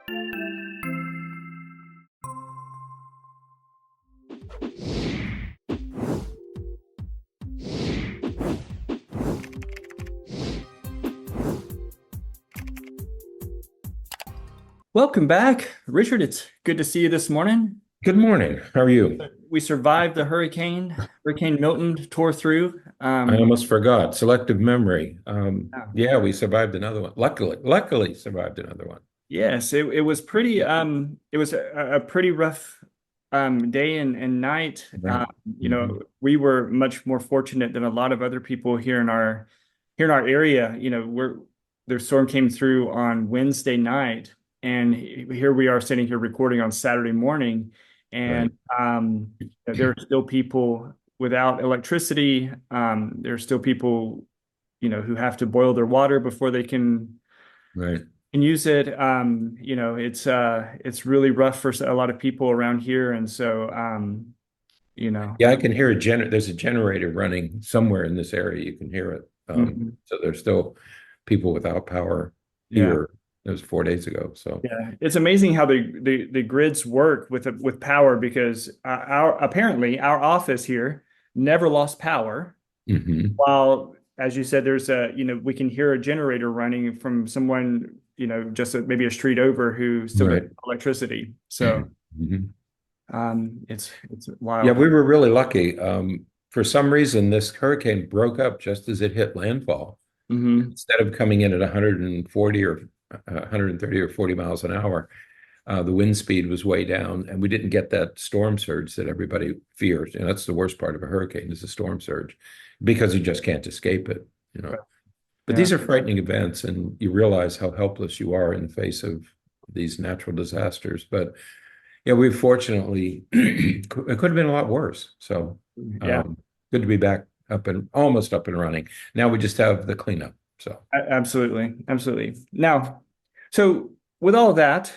Welcome back, Richard. It's good to see you this morning. Good morning. How are you? We survived the hurricane. Hurricane Milton tore through. I almost forgot. Selective memory. Yeah. Yeah, we survived another one. Luckily survived another one. Yes, it was pretty. It was a pretty rough day and night. Right. Hmm. We were much more fortunate than a lot of other people here in our area. The storm came through on Wednesday night, and here we are sitting here recording on Saturday morning, Right. and there are still people without electricity. There are still people, who have to boil their water before they Right. can use it. It's really rough for a lot of people around here, and so you know. Yeah, I can hear there's a generator running somewhere in this area. You can hear it. Mhm. So there's still people without power Yeah. here. It was 4 days ago. So Yeah, it's amazing how the grids work with power because our apparently our office here never lost power. hmm While, as you said, there's we can hear a generator running from someone, just maybe a street over who still got Right. electricity. So hmm it's Yeah, wild. we were really lucky. For some reason, this hurricane broke up just as it hit landfall. Hmm. Instead of coming in at 140 or 130 or 40 miles an hour, the wind speed was way down, and we didn't get that storm surge that everybody fears. And that's the worst part of a hurricane is the storm surge, because you just can't escape it, you know. But Yeah. these are frightening events, and you realize how helpless you are in the face of these natural disasters. But yeah, we fortunately it could have been a lot worse. So Yeah. good to be back up and almost up and running. Now we just have the cleanup. So. Absolutely. Absolutely. Now, so with all of that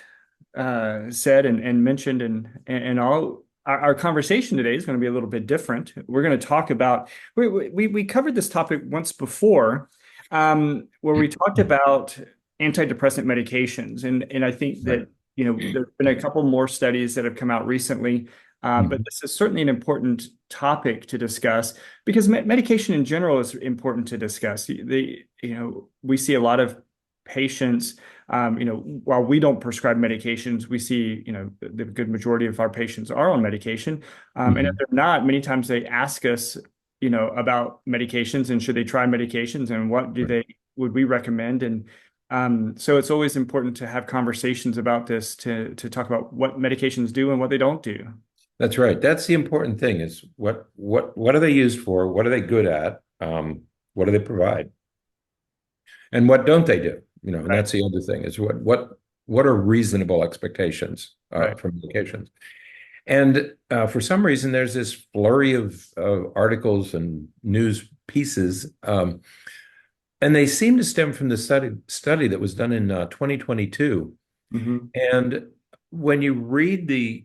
said and mentioned and all, our conversation today is going to be a little bit different. We're going to talk about we covered this topic once before, where we talked about antidepressant medications, and I think Right. that there's been a couple more studies that have come out recently. But Mhm. this is certainly an important topic to discuss because medication in general is important to discuss. We see a lot of patients, while we don't prescribe medications, we see, the good majority of our patients are on medication. And if Mhm. they're not, many times they ask us, about medications and should they try medications and what Right. would we recommend? And so it's always important to have conversations about this to talk about what medications do and what they don't do. That's right. That's the important thing is what are they used for? What are they good at? What do they provide? And what don't they do? And Right, that's the other thing is what are reasonable expectations right. for medications? And for some reason, there's this flurry of articles and news pieces, and they seem to stem from the study that was done in 2022. Hmm. And when you read the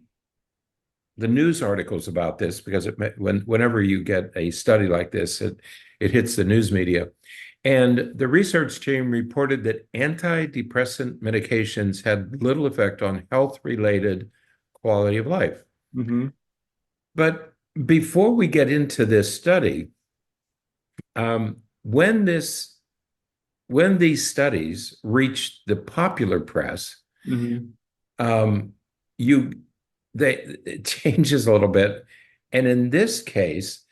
news articles about this, because whenever you get a study like this, it hits the news media. And the research team reported that antidepressant medications had little effect on health-related quality of life. Hmm. But before we get into this study, um, when this when these studies reached the popular press, Hmm. um, you it changes a little bit. And in this case,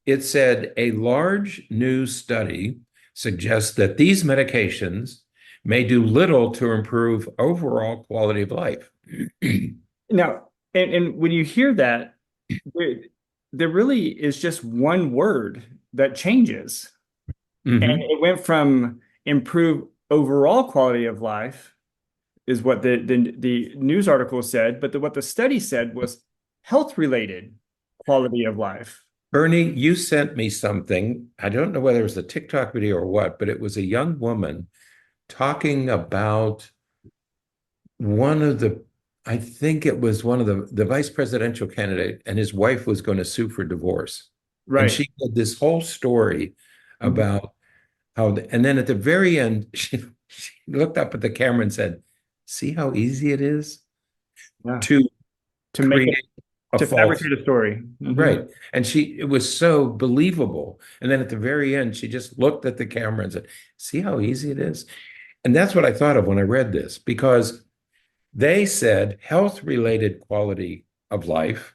it said a large new study suggests that these medications may do little to improve overall quality of life. Now, and when you hear that, there, there really is just one word that changes. And hmm it went from improve overall quality of life is what the news article said, but what the study said was health related quality of life. Bernie, you sent me something. I don't know whether it was a TikTok video or what, but it was a young woman talking about one of the, I think it was one of the vice presidential candidate, and his wife was going to sue for divorce. And Right. she had this whole story Mhm. about how, and then at the very end, she looked up at the camera and said, see how easy it is Yeah. to To make it, create a to false, fabricate a story. right. And it was so believable. And then at the very end, she just looked at the camera and said, see how easy it is? And that's what I thought of when I read this, because they said health related quality of life,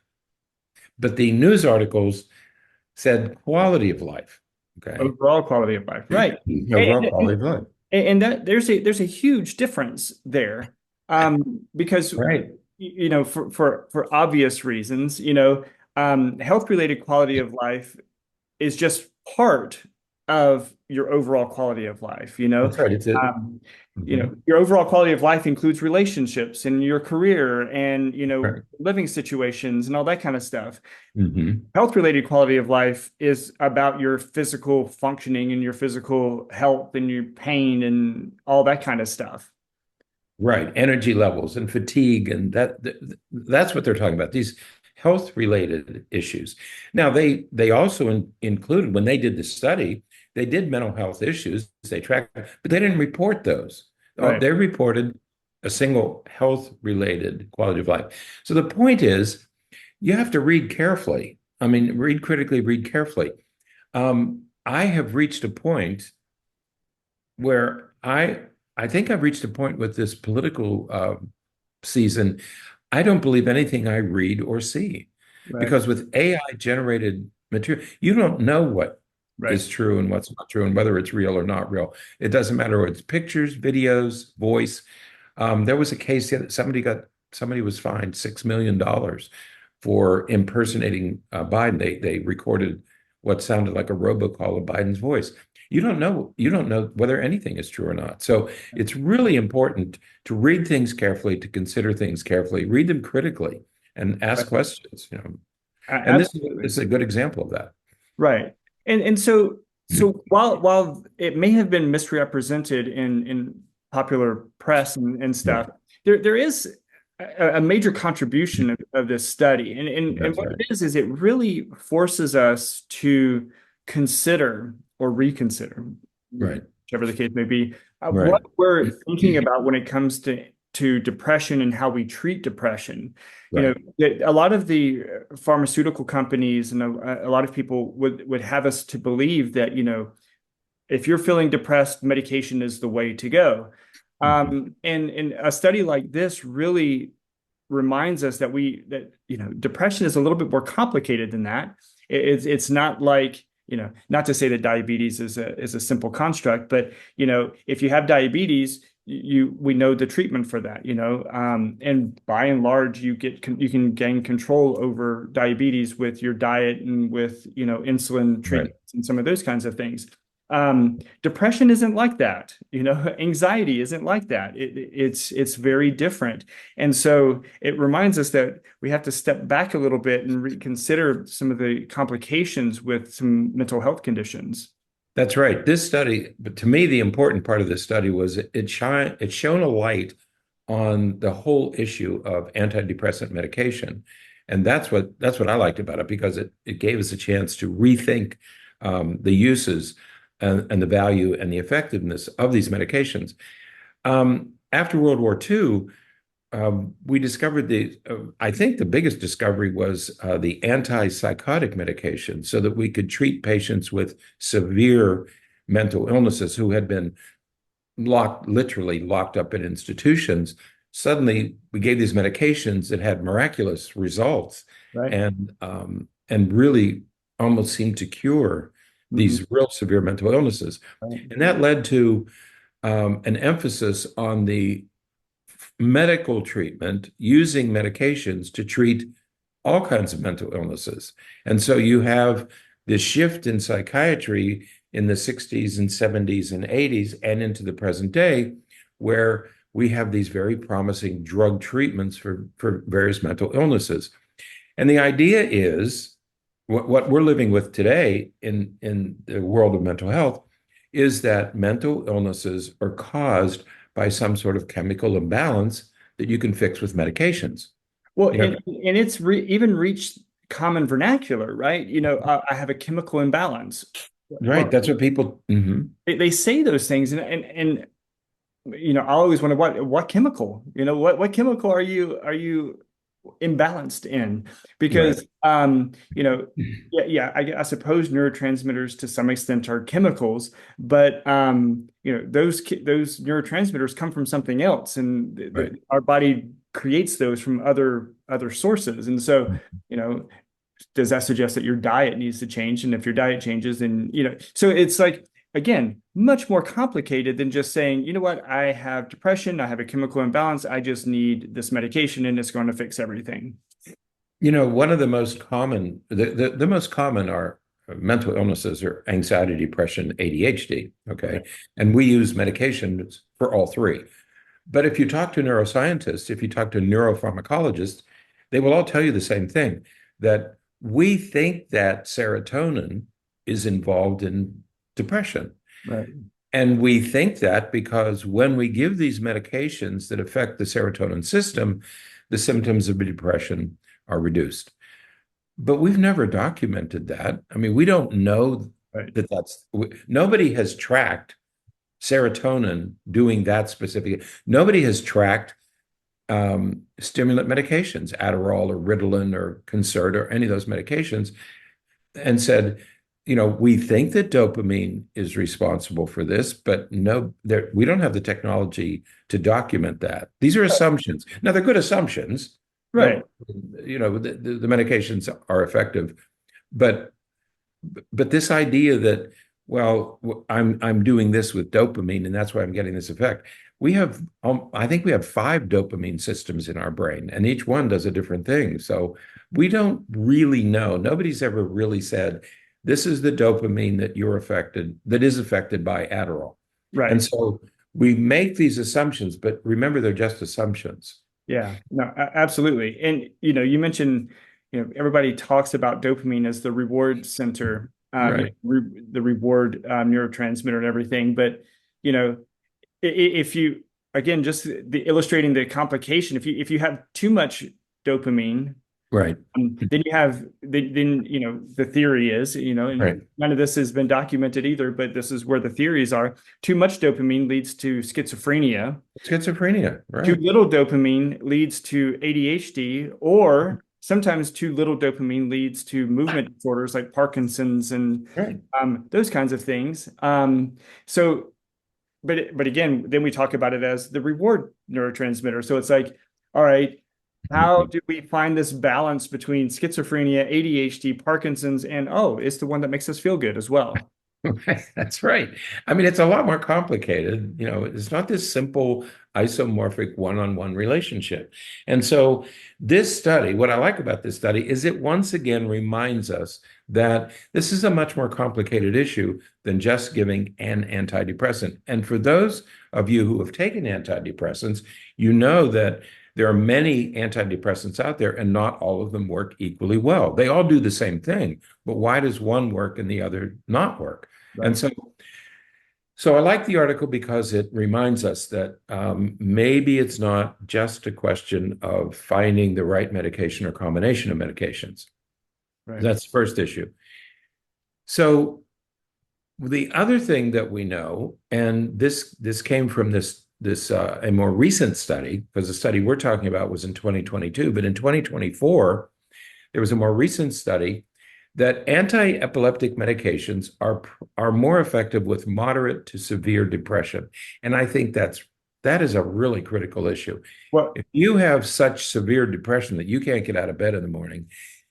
but the news articles said quality of life. Okay. Overall quality of life. Right. Overall And, quality of life. and that there's a huge difference there. Because Right. for obvious reasons, health related quality of life is just part of your overall quality of life, That's right. It's it. Um, Mhm. your overall quality of life includes relationships and your career and, Right. living situations and all that kind of stuff. Hmm. Health related quality of life is about your physical functioning and your physical health and your pain and all that kind of stuff. Right. Energy levels and fatigue, and that's what they're talking about. These health related issues. Now, they also included when they did the study, they did mental health issues. They tracked, but they didn't report those. Right. They reported a single health related quality of life. So the point is, you have to read carefully. I mean, read critically, read carefully. I have reached a point where I think I've reached a point with this political season. I don't believe anything I read or see Right. because with AI generated material, you don't know what Right. is true and what's not true and whether it's real or not real. It doesn't matter whether it's pictures, videos, voice. There was a case that somebody was fined $6 million for impersonating Biden. They recorded what sounded like a robocall of Biden's voice. You don't know whether anything is true or not. So it's really important to read things carefully, to consider things carefully, read them critically, and ask Right. questions. And this Absolutely. is a good example of that. Right. And so while it may have been misrepresented in popular press and Right. stuff, there is a major contribution of this study. And That's what right. it is it really forces us to consider or reconsider, Right. whichever the case may be, Right. what we're thinking about when it comes to depression and how we treat depression. Right. A lot of the pharmaceutical companies and a lot of people would have us to believe that, if you're feeling depressed, medication is the way to go. Mhm. And a study like this really reminds us that depression is a little bit more complicated than that. It's not like, not to say that diabetes is a simple construct, but if you have diabetes, we know the treatment for that, and by and large, you can gain control over diabetes with your diet and with insulin Right. treatments and some of those kinds of things. Depression isn't like that, anxiety isn't like that. It's very different. And so it reminds us that we have to step back a little bit and reconsider some of the complications with some mental health conditions. That's right. This study, but to me, the important part of this study was it shone a light on the whole issue of antidepressant medication. And that's what I liked about it because it gave us a chance to rethink the uses and the value and the effectiveness of these medications. After World War II, we discovered I think the biggest discovery was the antipsychotic medication so that we could treat patients with severe mental illnesses who had been literally locked up in institutions. Suddenly, we gave these medications that had miraculous results Right. and really almost seemed to cure Mhm. these real severe mental illnesses. Right. And that led to an emphasis on the medical treatment using medications to treat all kinds of mental illnesses. And so you have this shift in psychiatry in the 60s and 70s and 80s and into the present day, where we have these very promising drug treatments for various mental illnesses. And the idea is what we're living with today in the world of mental health is that mental illnesses are caused by some sort of chemical imbalance that you can fix with medications. Well, You know, and it's even reached common vernacular, right? I have a chemical imbalance. right? Well, That's what people. Mhm. they say those things, and I always wonder what chemical, what chemical are you imbalanced in? Right. Because yeah, yeah, I suppose neurotransmitters to some extent are chemicals, but those neurotransmitters come from something else, and Right. our body creates those from other sources. And so, you know, does that suggest that your diet needs to change? And if your diet changes, then, so it's like, again, much more complicated than just saying, you know what, I have depression, I have a chemical imbalance, I just need this medication and it's going to fix everything. One of the most common, the most common are mental illnesses are anxiety, depression, ADHD. Okay. And we use medications for all three. But if you talk to neuroscientists, if you talk to neuropharmacologists, they will all tell you the same thing, that we think that serotonin is involved in depression. Right. And we think that because when we give these medications that affect the serotonin system, the symptoms of depression are reduced. But we've never documented that. I mean, we don't know Right. that nobody has tracked serotonin doing that specific. Nobody has tracked stimulant medications, Adderall or Ritalin or Concert or any of those medications, and said, we think that dopamine is responsible for this, but no, we don't have the technology to document that. These are assumptions. Now, they're good assumptions. Right. No, the medications are effective, but this idea that, well, I'm doing this with dopamine and that's why I'm getting this effect. I think we have 5 dopamine systems in our brain, and each one does a different thing. So we don't really know. Nobody's ever really said, this is the dopamine that is affected by Adderall. And Right. so we make these assumptions, but remember, they're just assumptions. Yeah, no, absolutely. And you mentioned, everybody talks about dopamine as the reward center, Right. the reward neurotransmitter and everything. But if you, again, just illustrating the complication, if you have too much dopamine, Right. then the theory is, Right. and none of this has been documented either, but this is where the theories are. Too much dopamine leads to schizophrenia. Schizophrenia. Too Right. little dopamine leads to ADHD, or sometimes too little dopamine leads to movement disorders like Parkinson's and Right. those kinds of things. So, but again, then we talk about it as the reward neurotransmitter. So it's like, all right, how do we find this balance between schizophrenia, ADHD, Parkinson's, and it's the one that makes us feel good as well? Right, that's right. I mean, it's a lot more complicated. It's not this simple isomorphic one-on-one relationship. And so this study, what I like about this study is it once again reminds us that this is a much more complicated issue than just giving an antidepressant. And for those of you who have taken antidepressants, you know that there are many antidepressants out there, and not all of them work equally well. They all do the same thing, but why does one work and the other not work? And Right. so I like the article because it reminds us that maybe it's not just a question of finding the right medication or combination of medications. Right. That's the first issue. So the other thing that we know, and this came from a more recent study, because the study we're talking about was in 2022, but in 2024, there was a more recent study that anti-epileptic medications are more effective with moderate to severe depression. And I think that is a really critical issue. Well, If you have such severe depression that you can't get out of bed in the morning,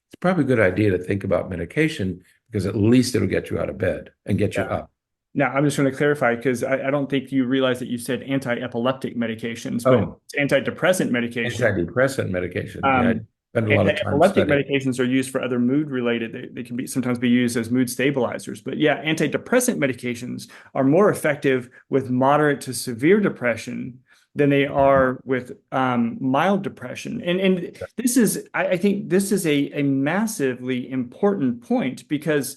it's probably a good idea to think about medication, because at least it'll get you out of bed and get you yeah. up. Now, I'm just going to clarify because I don't think you realize that you said anti-epileptic medications, but Oh, it's antidepressant medication. antidepressant medication. Yeah, I Um, spend a lot of time Anti-epileptic studying. medications are used for other mood related. They can sometimes be used as mood stabilizers. But yeah, antidepressant medications are more effective with moderate to severe depression than they are with mild depression. And this is, I think this is a massively important point because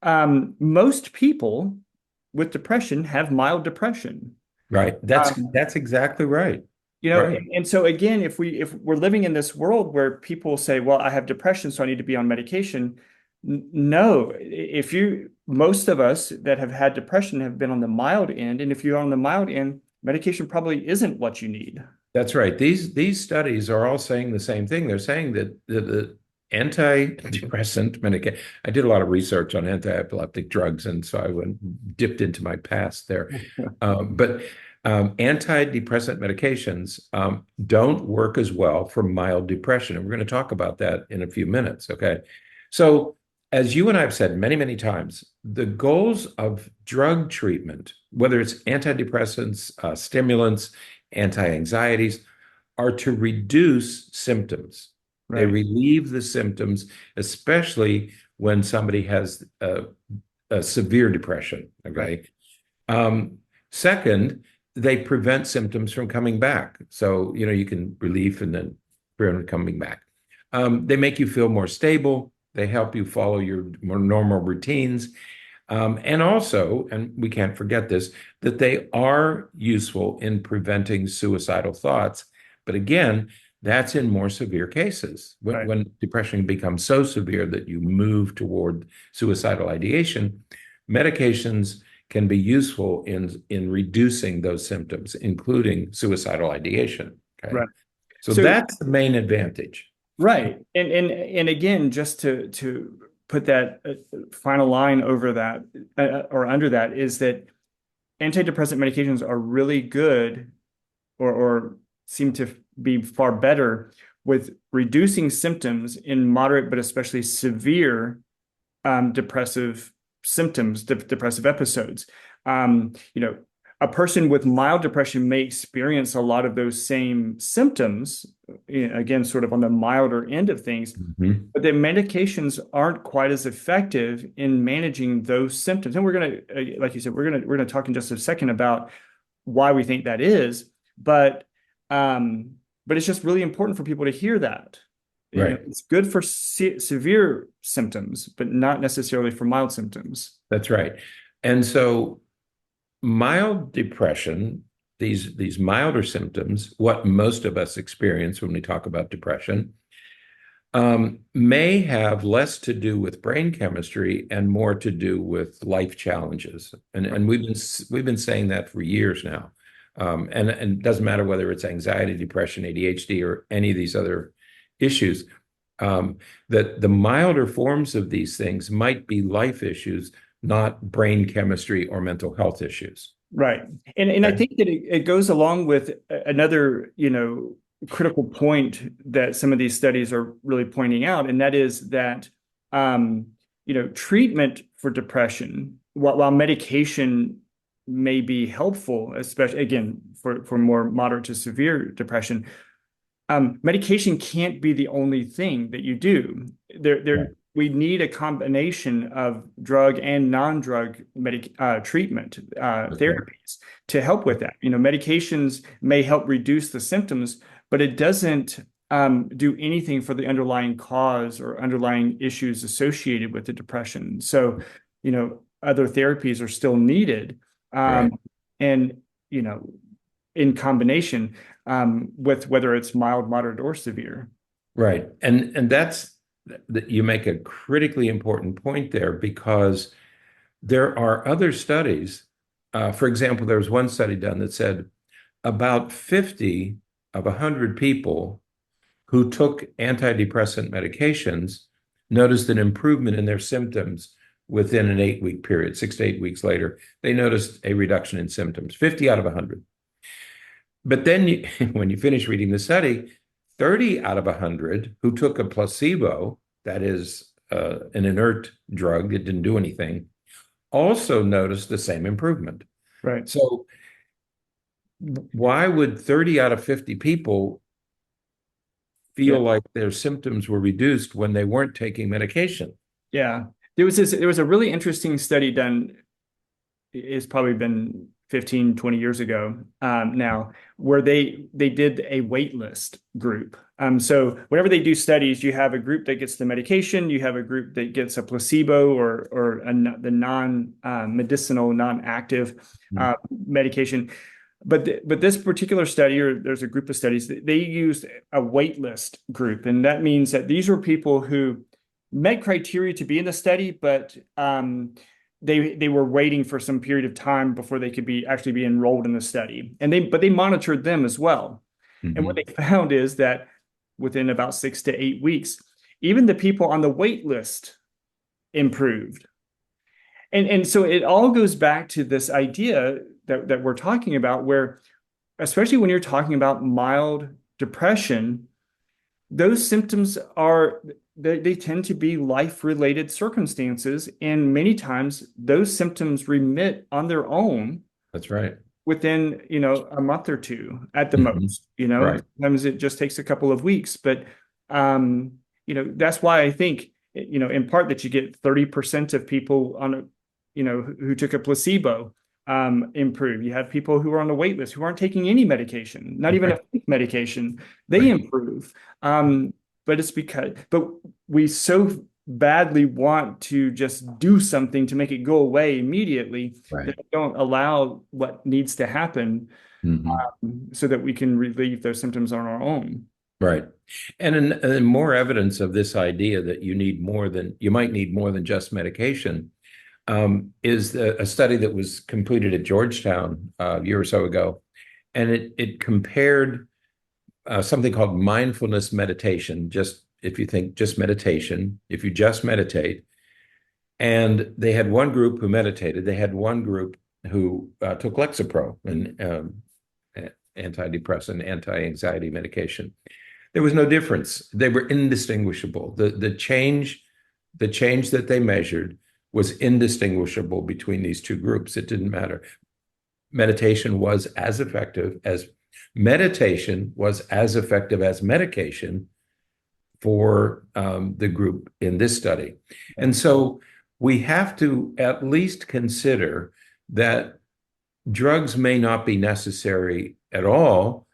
most people with depression have mild depression. Right. Um, That's exactly right. and, Right. and so again, if we're living in this world where people say, "Well, I have depression, so I need to be on medication," no, most of us that have had depression have been on the mild end, and if you're on the mild end, medication probably isn't what you need. That's right. These studies are all saying the same thing. They're saying that the antidepressant medication. I did a lot of research on anti-epileptic drugs, and so I went dipped into my past there. But antidepressant medications don't work as well for mild depression, and we're going to talk about that in a few minutes. Okay, so as you and I have said many, many times, the goals of drug treatment, whether it's antidepressants, stimulants, anti-anxieties, are to reduce symptoms. They Right. relieve the symptoms, especially when somebody has a severe depression. Right. Okay. Second, they prevent symptoms from coming back. So, you can relieve and then prevent coming back. They make you feel more stable. They help you follow your more normal routines. And also, and we can't forget this, that they are useful in preventing suicidal thoughts. But again, that's in more severe cases. Right. When depression becomes so severe that you move toward suicidal ideation, medications can be useful in reducing those symptoms, including suicidal ideation. Okay. Right. So So that's the main advantage. right. And again, just to put that final line over that or under that is that antidepressant medications are really good or seem to be far better with reducing symptoms in moderate but especially severe depressive symptoms, depressive episodes. You know, a person with mild depression may experience a lot of those same symptoms, again, sort of on the milder end of things, Mhm. but the medications aren't quite as effective in managing those symptoms. And we're going to, like you said, we're going to talk in just a second about why we think that is, um, but it's just really important for people to hear that. Right. It's good for severe symptoms, but not necessarily for mild symptoms. That's right. And so mild depression, these milder symptoms, what most of us experience when we talk about depression, may have less to do with brain chemistry and more to do with life challenges. And we've been saying that for years now. And it doesn't matter whether it's anxiety, depression, ADHD, or any of these other issues. That the milder forms of these things might be life issues, not brain chemistry or mental health issues. Right. And I Okay. think that it goes along with another, critical point that some of these studies are really pointing out, and that is that treatment for depression, while medication may be helpful, especially again for more moderate to severe depression, medication can't be the only thing that you do. Right. We need a combination of drug and non-drug treatment That's right. therapies to help with that. Medications may help reduce the symptoms, but it doesn't do anything for the underlying cause or underlying issues associated with the depression. So, other therapies are still needed, Right. and you know, in combination with whether it's mild, moderate, or severe. Right. And that's that you make a critically important point there because there are other studies. For example, there was one study done that said about 50 of 100 people who took antidepressant medications noticed an improvement in their symptoms within an 8-week period. 6 to 8 weeks later, they noticed a reduction in symptoms, 50 out of 100. But then when you finish reading the study, 30 out of 100 who took a placebo, that is an inert drug that didn't do anything, also noticed the same improvement. Right. So why would 30 out of 50 people Yeah. feel like their symptoms were reduced when they weren't taking medication? Yeah. There was a really interesting study done. It's probably been 15, 20 years ago now, where they did a wait list group. So whenever they do studies, you have a group that gets the medication, you have a group that gets a placebo or the non-medicinal, non-active Mhm. medication. But this particular study, or there's a group of studies, they used a wait list group. And that means that these were people who met criteria to be in the study, but they were waiting for some period of time before they could actually be enrolled in the study. But they monitored them as well. And what Hmm. they found is that within about 6 to 8 weeks, even the people on the wait list improved. And so it all goes back to this idea that we're talking about, where especially when you're talking about mild depression, those symptoms they tend to be life-related circumstances, and many times those symptoms remit on their own That's right. within, a month or two at the Hmm. most. Right. Sometimes it just takes a couple of weeks, but that's why I think, in part that you get 30% of people who took a placebo improve. You have people who are on the wait list who aren't taking any medication, not even Right. a medication, they Right. improve. But we so badly want to just do something to make it go away immediately Right. that we don't allow what needs to happen, Hmm. so that we can relieve those symptoms on our own. Right. And more evidence of this idea that you might need more than just medication, is a study that was completed at Georgetown a year or so ago, and it compared something called mindfulness meditation. Just if you think just meditation, if you just meditate, and they had one group who meditated, they had one group who took Lexapro, and antidepressant, anti-anxiety medication. There was no difference. They were indistinguishable. The change that they measured was indistinguishable between these two groups. It didn't matter. Meditation was as effective as Meditation was as effective as medication for the group in this study. And so we have to at least consider that drugs may not be necessary at all,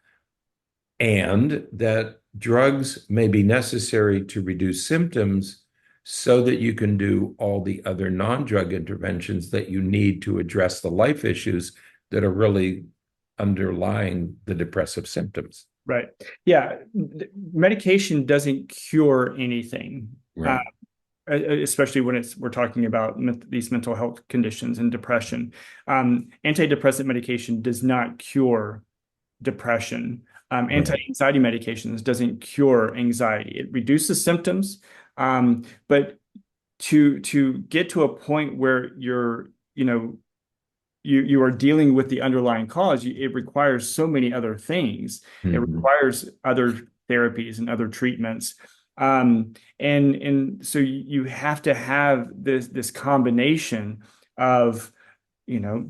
and that drugs may be necessary to reduce symptoms so that you can do all the other non-drug interventions that you need to address the life issues that are really underlying the depressive symptoms. Right. Yeah. Medication doesn't cure anything, Right. especially when we're talking about these mental health conditions and depression. Antidepressant medication does not cure depression. Right. Anti-anxiety medications doesn't cure anxiety. It reduces symptoms, but to get to a point where you are dealing with the underlying cause, it requires so many other things. It Mhm. requires other therapies and other treatments. And so you have to have this combination of,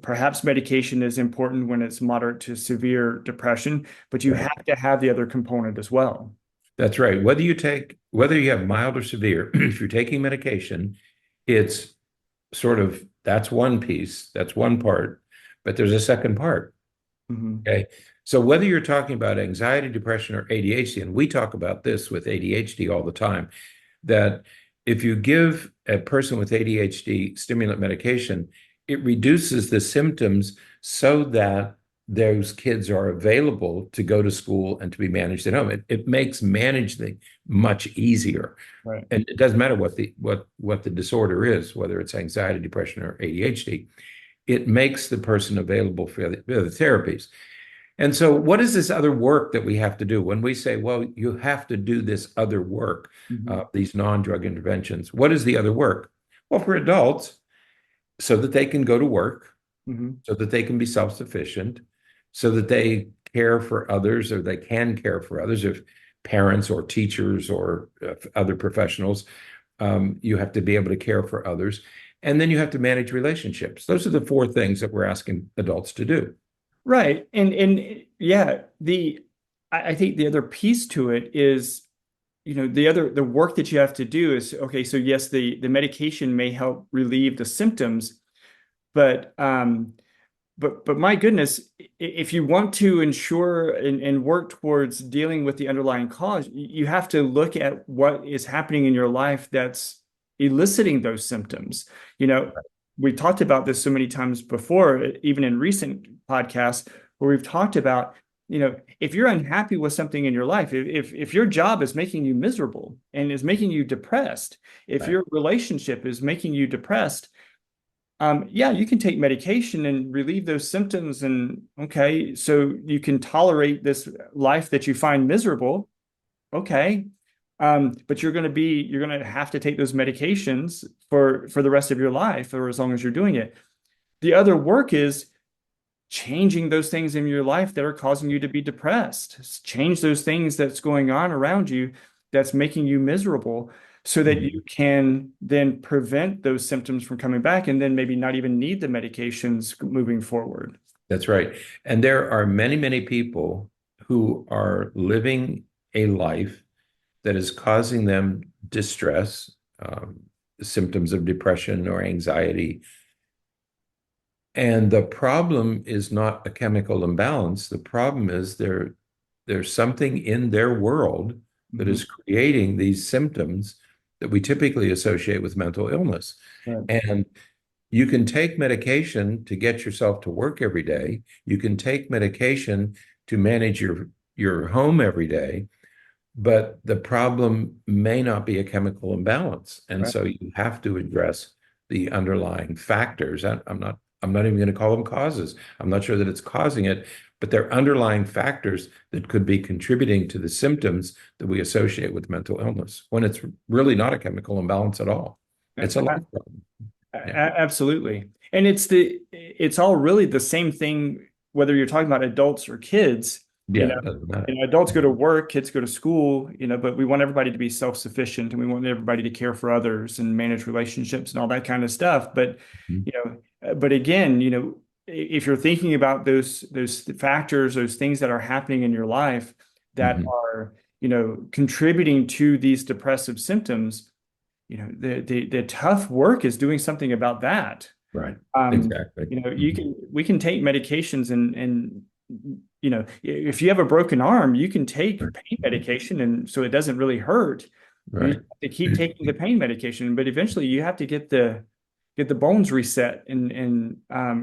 perhaps medication is important when it's moderate to severe depression, but you Right. have to have the other component as well. That's right. Whether you have mild or severe, if you're taking medication, it's that's one piece, that's one part, but there's a second part. Mhm. Okay. So whether you're talking about anxiety, depression, or ADHD, and we talk about this with ADHD all the time, that if you give a person with ADHD stimulant medication, it reduces the symptoms so that those kids are available to go to school and to be managed at home. It makes managing much easier. Right. And it doesn't matter what the disorder is, whether it's anxiety, depression, or ADHD. It makes the person available for the therapies. And so, what is this other work that we have to do when we say, well, you have to do this other work, Mhm. these non-drug interventions? What is the other work? Well, for adults, so that they can go to work, Mhm. so that they can be self-sufficient, so that they care for others, or they can care for others, if parents or teachers or other professionals, you have to be able to care for others. And then you have to manage relationships. Those are the four things that we're asking adults to do. Right. And yeah, I think the other piece to it is, the work that you have to do is, okay, so yes, the medication may help relieve the symptoms, but my goodness, if you want to ensure and work towards dealing with the underlying cause, you have to look at what is happening in your life that's eliciting those symptoms. You know, we talked about this so many times before, even in recent podcasts, where we've talked about, if you're unhappy with something in your life, if your job is making you miserable and is making you depressed, if Right. your relationship is making you depressed, yeah, you can take medication and relieve those symptoms. And okay, so you can tolerate this life that you find miserable. Okay. But you're going to have to take those medications for the rest of your life or as long as you're doing it. The other work is changing those things in your life that are causing you to be depressed. Change those things that's going on around you that's making you miserable so that you Mhm. can then prevent those symptoms from coming back and then maybe not even need the medications moving forward. That's right. And there are many, many people who are living a life that is causing them distress, symptoms of depression or anxiety. And the problem is not a chemical imbalance. The problem is there's something in their world that Mhm. is creating these symptoms that we typically associate with mental illness. Right. And you can take medication to get yourself to work every day. You can take medication to manage your home every day, but the problem may not be a chemical imbalance. And Right. so you have to address the underlying factors. I'm not even going to call them causes. I'm not sure that it's causing it, but they're underlying factors that could be contributing to the symptoms that we associate with mental illness when it's really not a chemical imbalance at all. It's a life problem. Yeah. Absolutely. And it's all really the same thing, whether you're talking about adults or kids, you Yeah, know, it doesn't matter. adults go to work, kids go to school, but we want everybody to be self-sufficient and we want everybody to care for others and manage relationships and all that kind of stuff. But, Mhm. but again, if you're thinking about those factors, those things that are happening in your life that Mhm. are, contributing to these depressive symptoms, the tough work is doing something about that. Right. Exactly. Mhm. We can take medications and if you have a broken arm, you can take pain medication and so it doesn't really hurt. You Right. just have to keep taking the pain medication, but eventually you have to get the bones reset and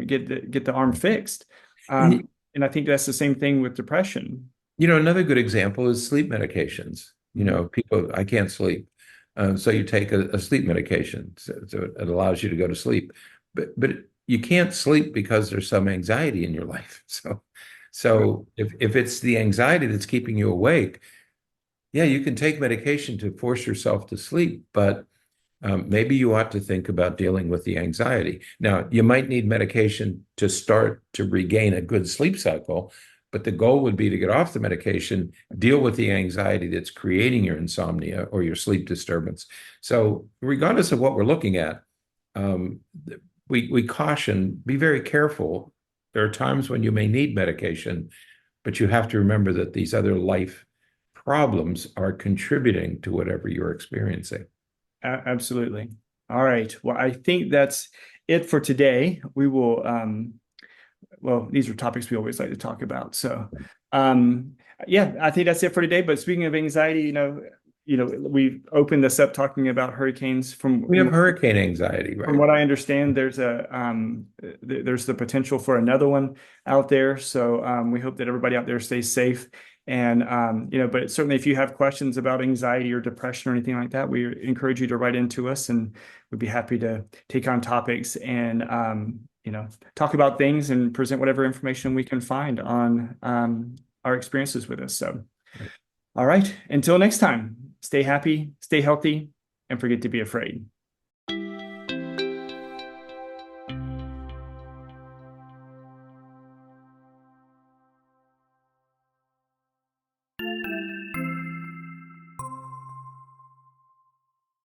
get the arm fixed. And And I think that's the same thing with depression. another good example is sleep medications. Mhm. People, I can't sleep. So you take a sleep medication. So it allows you to go to sleep. But you can't sleep because there's some anxiety in your life. So if it's the anxiety that's keeping you awake, yeah, you can take medication to force yourself to sleep, but maybe you ought to think about dealing with the anxiety. Now, you might need medication to start to regain a good sleep cycle, but the goal would be to get off the medication, deal with the anxiety that's creating your insomnia or your sleep disturbance. So, regardless of what we're looking at, um, we caution, be very careful. There are times when you may need medication, but you have to remember that these other life problems are contributing to whatever you're experiencing. Absolutely. All right. Well, I think that's it for today. We will, well, these are topics we always like to talk about. So, um, yeah, I think that's it for today. But speaking of anxiety, we opened this up talking about hurricanes. We have hurricane anxiety, From right? what I understand, there's the potential for another one out there. So we hope that everybody out there stays safe. And but certainly if you have questions about anxiety or depression or anything like that, we encourage you to write into us, and we'd be happy to take on topics and talk about things and present whatever information we can find on our experiences with us. So, Right. all right, until next time, stay happy, stay healthy, and forget to be afraid.